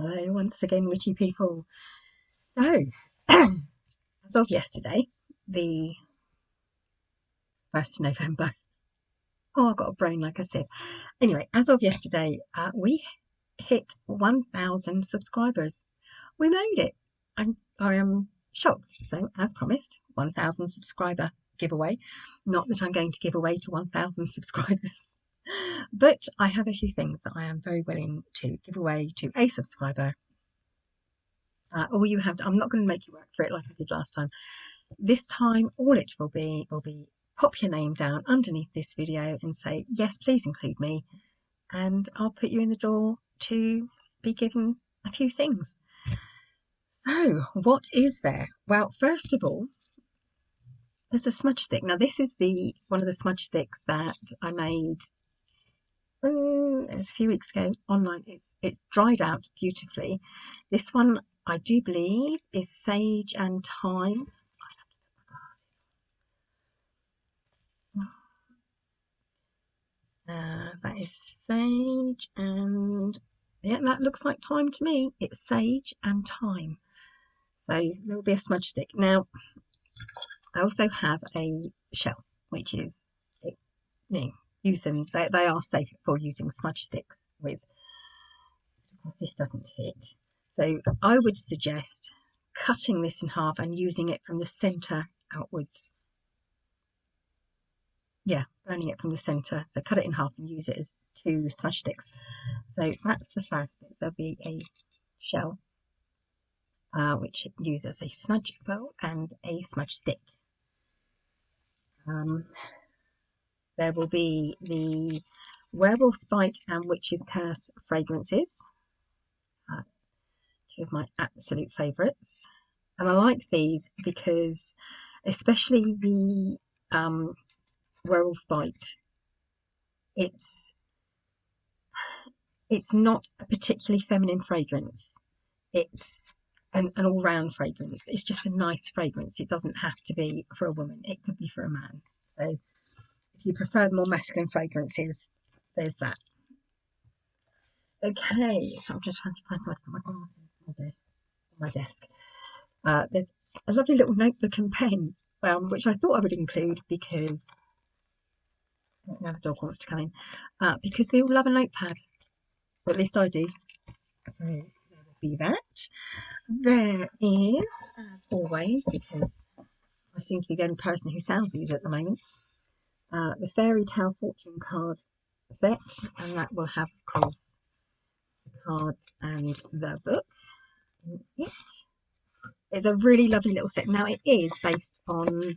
Hello once again, witchy people. So, as of yesterday, the 1st of November, oh, I've got a brain like a sieve. Anyway, as of yesterday, we hit 1,000 subscribers. We made it. I am shocked. So, as promised, 1,000 subscriber giveaway. Not that I'm going to give away to 1,000 subscribers, but I have a few things that I am very willing to give away to a subscriber. All you have to, I'm not going to make you work for it like I did last time. This time, all it will be pop your name down underneath this video and say, yes, please include me. And I'll put you in the draw to be given a few things. So what is there? Well, first of all, there's a smudge stick. Now this is one of the smudge sticks that I made it was a few weeks ago online. It's dried out beautifully. This one I do believe is sage and thyme. That is sage and yeah, that looks like thyme to me. It's sage and thyme. So there will be a smudge stick. Now I also have a shell, which is, use them. They are safe for using smudge sticks with. Of course, this doesn't fit. So I would suggest cutting this in half and using it from the centre outwards. Yeah, burning it from the centre. So cut it in half and use it as 2 smudge sticks. So that's the first bit. There'll be a shell, which uses a smudge bowl and a smudge stick. There will be the Werewolf's Bite and Witch's Curse fragrances, 2 of my absolute favourites. And I like these because, especially the Werewolf's Bite, it's not a particularly feminine fragrance. It's an all-round fragrance. It's just a nice fragrance. It doesn't have to be for a woman. It could be for a man. So if you prefer the more masculine fragrances, there's that. Okay, so I'm just trying to find something to put my glasses on my desk. There's a lovely little notebook and pen, which I thought I would include because now the dog wants to come in. Because we all love a notepad, or at least I do. So there will be that. There is, as always, because I seem to be the only person who sells these at the moment, the Fairy Tale Fortune card set, and that will have, of course, the cards and the book in it. It's a really lovely little set. Now it is based on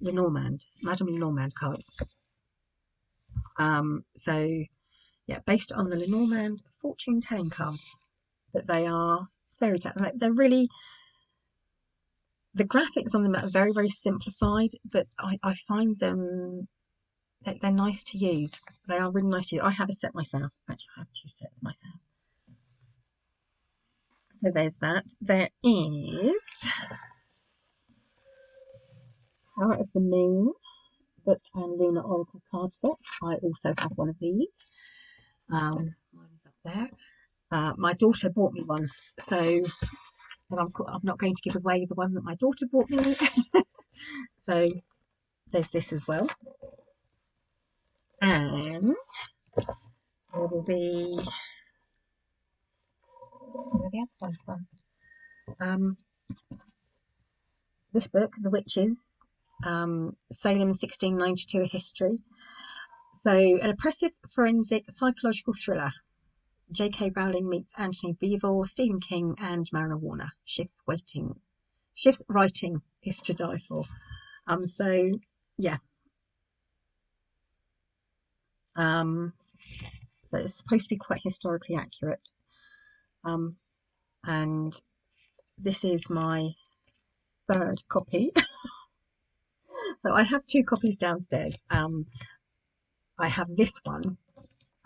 Lenormand, Madame Lenormand cards. So yeah, based on the Lenormand fortune telling cards, but they are fairy tale. They're really, the graphics on them are very, very simplified, but I find them, they're nice to use. They are really nice to use. I have a set myself. Actually, I have 2 sets myself. So there's that. There is Power of the Moon book and Lunar Oracle card set. I also have one of these. Mine's up there. My daughter bought me one, so and I'm not going to give away the one that my daughter bought me. So there's this as well, and there will be where the other one's from. This book, The Witches, Salem 1692, a history. So an oppressive forensic psychological thriller. J.K. Rowling meets Anthony Beevor, Stephen King, and Marina Warner. Shift's writing is to die for. So yeah. So it's supposed to be quite historically accurate. And this is my 3rd copy. So I have 2 copies downstairs. I have this one,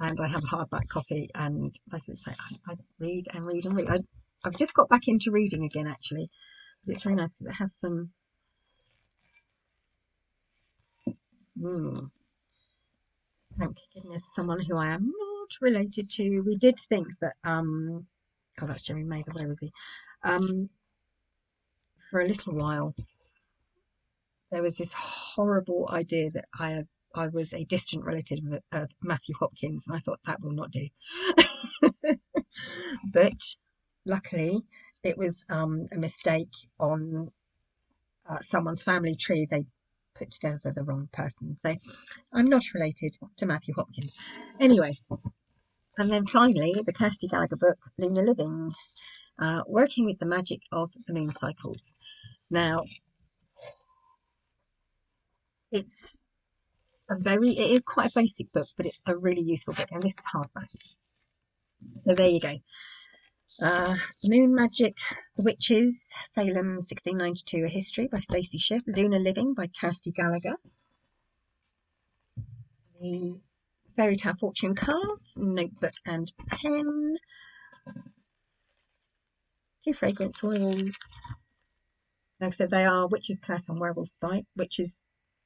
and I have a hardback copy. And as I say, I read and read and read. I've just got back into reading again, actually, but it's very nice because it has some. Thank goodness, someone who I am not related to. We did think that oh, that's Jeremy Mather, where is he? For a little while, there was this horrible idea that I was a distant relative of Matthew Hopkins, and I thought that will not do. But luckily, it was a mistake on someone's family tree. They put together the wrong person. So I'm not related to Matthew Hopkins. Anyway, and then finally, the Kirsty Gallagher book, Lunar Living, working with the magic of the moon cycles. Now, it is quite a basic book, but it's a really useful book, and this is hardback. So there you go. Moon Magic, The Witches, Salem 1692, A History by Stacey Schiff, Lunar Living by Kirsty Gallagher, the Fairy Tale Fortune Cards, Notebook and Pen, 2 fragrance oils. Like I said, they are Witch's Curse on Werewolf Site, which is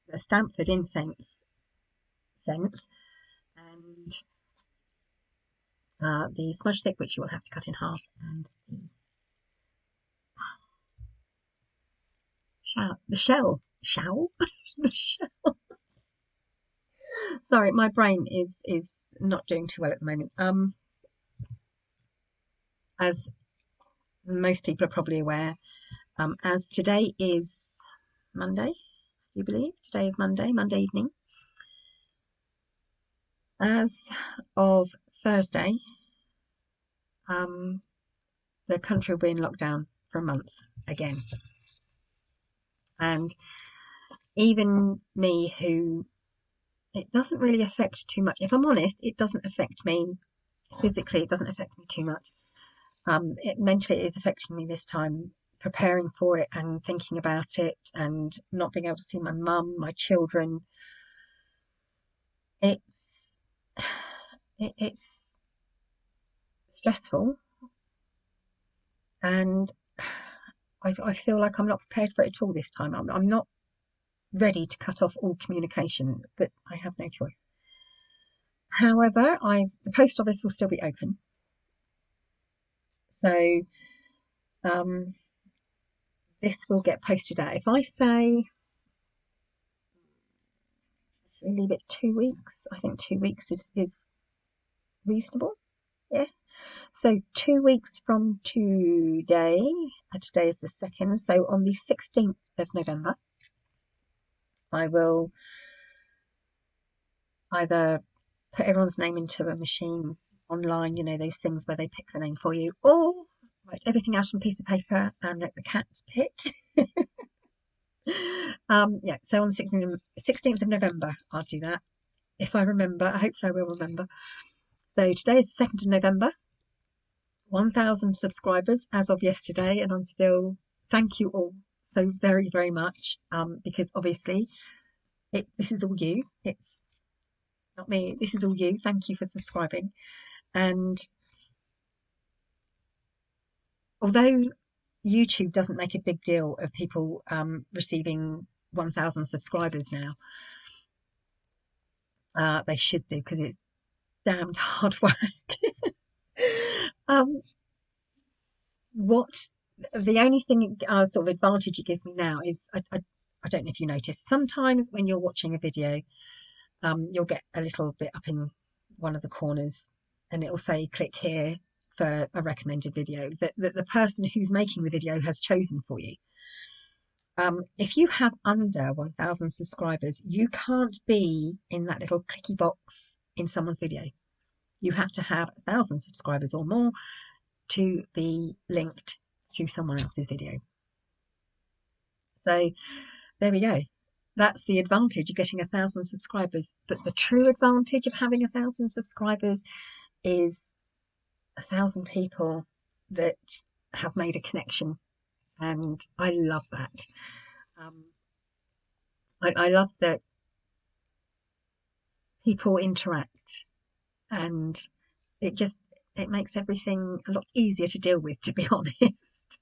the Stamford incense scents, and the smudge stick, which you will have to cut in half, and the shell. The shell. Sorry, my brain is not doing too well at the moment. As most people are probably aware, as today is Monday, you believe today is Monday evening. As of Thursday, the country will be in lockdown for a month again. And even me, who it doesn't really affect too much, if I'm honest, it doesn't affect me physically, it doesn't affect me too much. Mentally, it is affecting me this time, preparing for it and thinking about it, and not being able to see my mum, my children. It's stressful, and I feel like I'm not prepared for it at all this time. I'm not ready to cut off all communication, but I have no choice. However, the post office will still be open, so this will get posted out. If I say leave it 2 weeks, I think 2 weeks is reasonable. Yeah. So 2 weeks from today, today is the 2nd, so on the 16th of November, I will either put everyone's name into a machine online, you know, those things where they pick the name for you, or write everything out on a piece of paper and let the cats pick. Yeah, so on the 16th of November, I'll do that. If I remember, hopefully I will remember. So today is the 2nd of November, 1,000 subscribers as of yesterday, and I'm still, thank you all so very, very much, because obviously this is all you, it's not me, this is all you. Thank you for subscribing. And although YouTube doesn't make a big deal of people receiving 1,000 subscribers now, they should do, because it's damned hard work. The only thing sort of advantage it gives me now is I don't know if you notice, sometimes when you're watching a video, you'll get a little bit up in one of the corners and it will say click here for a recommended video that the person who's making the video has chosen for you. If you have under 1,000 subscribers, you can't be in that little clicky box in someone's video. You have to have 1,000 subscribers or more to be linked to someone else's video. So there we go. That's the advantage of getting 1,000 subscribers. But the true advantage of having 1,000 subscribers is 1,000 people that have made a connection, and I love that. I love that people interact, and it makes everything a lot easier to deal with, to be honest.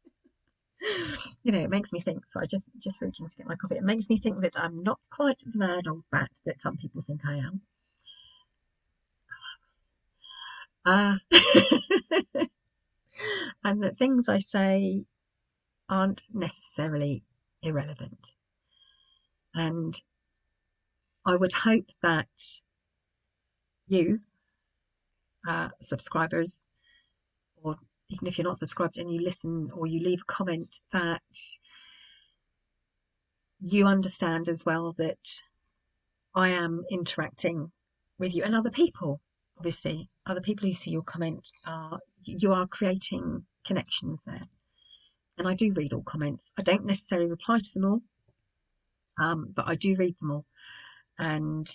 You know, it makes me think, so I just reaching to get my coffee, it makes me think that I'm not quite the mad old bat that some people think I am. and that things I say aren't necessarily irrelevant. And I would hope that you, subscribers, or even if you're not subscribed and you listen or you leave a comment, that you understand as well that I am interacting with you and other people. Obviously, other people who see your comment, you are creating connections there. And I do read all comments. I don't necessarily reply to them all, but I do read them all, and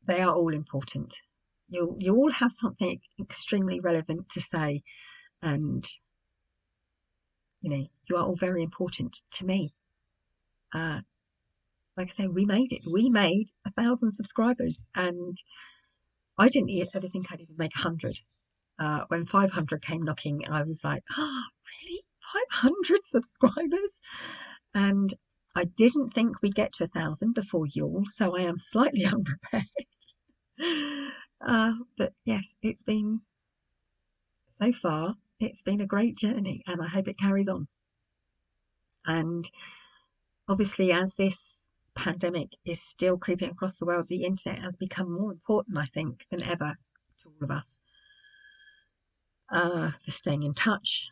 they are all important. You all have something extremely relevant to say, and you are all very important to me. Like I say, we made it. We made 1,000 subscribers, and I didn't ever think I'd even make 100. When 500 came knocking, I was like, oh, really? 500 subscribers? And I didn't think we'd get to 1,000 before Yule, so I am slightly unprepared. But yes, so far, it's been a great journey, and I hope it carries on. And obviously, as this pandemic is still creeping across the world, the internet has become more important, I think, than ever to all of us, for staying in touch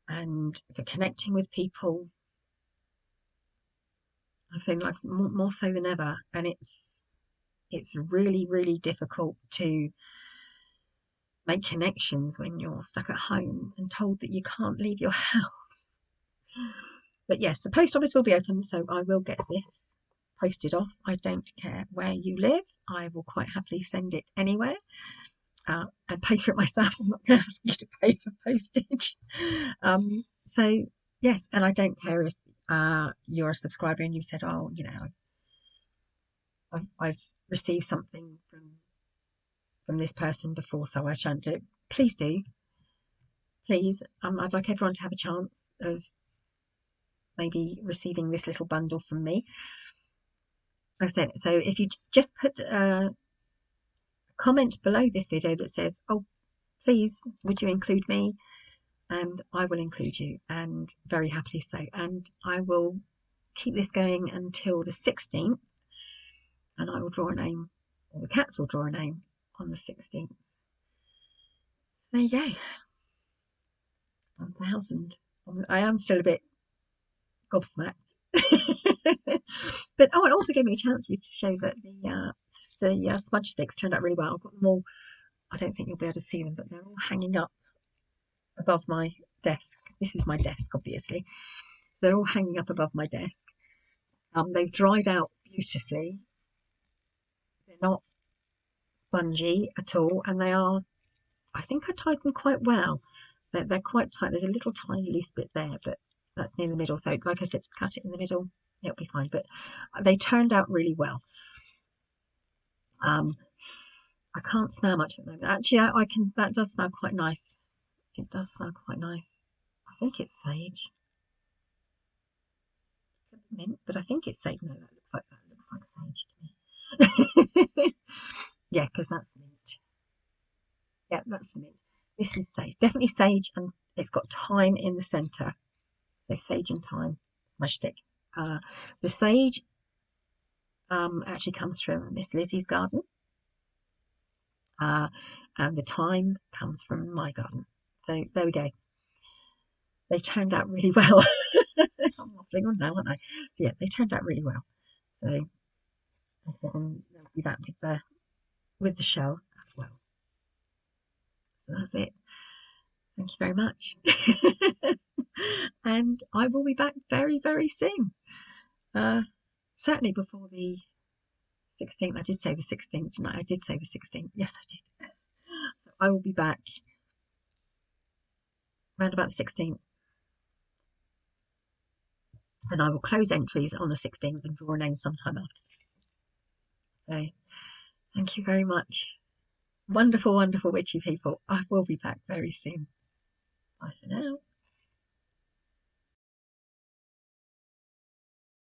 and for connecting with people. I'm saying, like, more so than ever, and it's really, really difficult to make connections when you're stuck at home and told that you can't leave your house. But yes, the post office will be open, so I will get this posted off. I don't care where you live. I will quite happily send it anywhere, and pay for it myself. I'm not going to ask you to pay for postage. So yes, and I don't care if you're a subscriber and you've said, oh, I've received something from this person before, so I shan't do it. Please do. Please. I'd like everyone to have a chance of maybe receiving this little bundle from me. Like I said, so if you just put a comment below this video that says, oh, please, would you include me? And I will include you, and very happily so. And I will keep this going until the 16th, and I will draw a name, or the cats will draw a name on the 16th. There you go. 1,000. I am still a bit gobsmacked. But it also gave me a chance for you to show that the smudge sticks turned out really well. I've got them all. I don't think you'll be able to see them, but they're all hanging up above my desk. This is my desk, obviously. So they're all hanging up above my desk. They've dried out beautifully. They're not spongy at all, and they are, I think I tied them quite well. They're quite tight. There's a little tiny loose bit there, but that's near the middle. So like I said, cut it in the middle, it'll be fine. But they turned out really well. I can't smell much at the moment. Actually, I can. That does smell quite nice. It does smell quite nice. I think it's sage. Mint, but I think it's sage. No, that looks like sage to me. Yeah, because that's mint. Yeah, that's the mint. This is sage. Definitely sage, and it's got thyme in the centre. So sage and thyme, my shtick. The sage actually comes from Miss Lizzie's garden, and the thyme comes from my garden. So there we go. They turned out really well. I'm waffling on now, aren't I? So yeah, they turned out really well. So there'll be that with the shell as well. So that's it. Thank you very much. And I will be back very, very soon. Certainly before the 16th. I did say the 16th tonight. I did say the 16th. Yes, I did. So I will be back around about the 16th. And I will close entries on the 16th and draw a name sometime after. So thank you very much. Wonderful, wonderful witchy people. I will be back very soon. Bye for now.